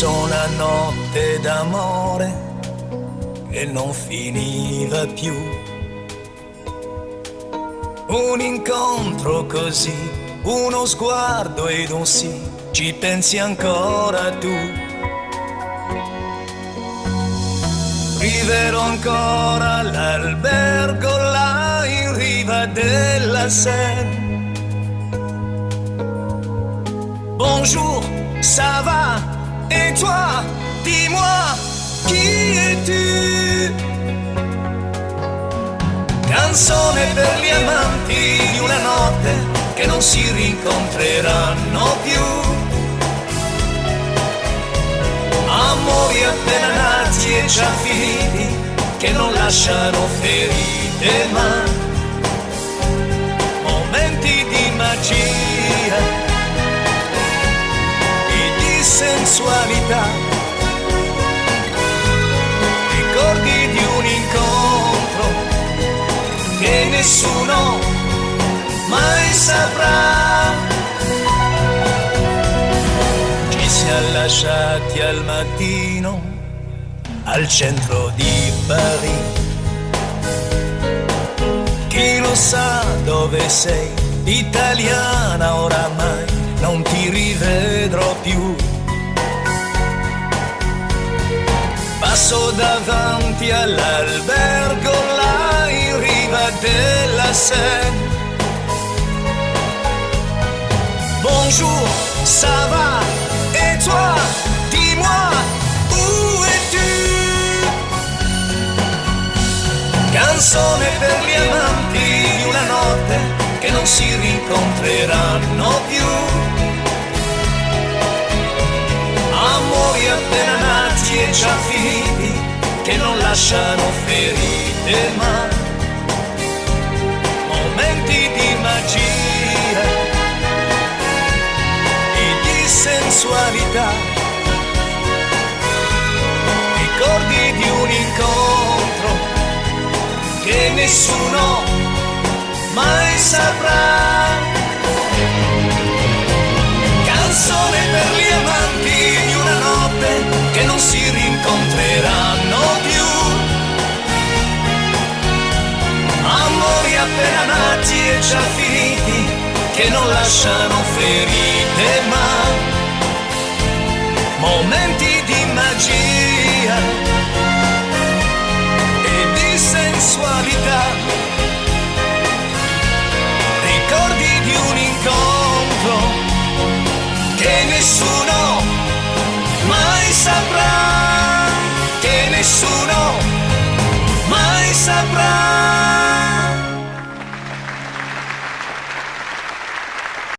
Passò una notte d'amore che non finiva più. Un incontro così, uno sguardo ed un sì, ci pensi ancora tu? Viverò ancora l'albergo là in riva della Seine. Bonjour, ça va? Et toi, dis-moi, chi es-tu? Canzone per gli amanti di una notte che non si rincontreranno più. Amori appena nati e già finiti che non lasciano ferite ma momenti di magia e di sensualità, ricordi di un incontro che nessuno mai saprà. Ci siamo lasciati al mattino al centro di Parigi. Chi lo sa dove sei, italiana oramai, non ti rivedrò più. Passo davanti all'albergo là in riva della Seine. Bonjour, ça va? Et toi, dis-moi, où es-tu? Canzone per gli amanti di una notte che non si rincontreranno più. Amori appena nati e già finiti che non lasciano ferite ma momenti di magia e di sensualità, ricordi di un incontro che nessuno mai saprà. Canzone per gli amanti di una notte che non si rincontreranno più. Amori appena nati e già finiti che non lasciano ferite ma momenti di magia e di sensualità, ricordi di un incontro che nessuno mai saprà, che nessuno mai saprà.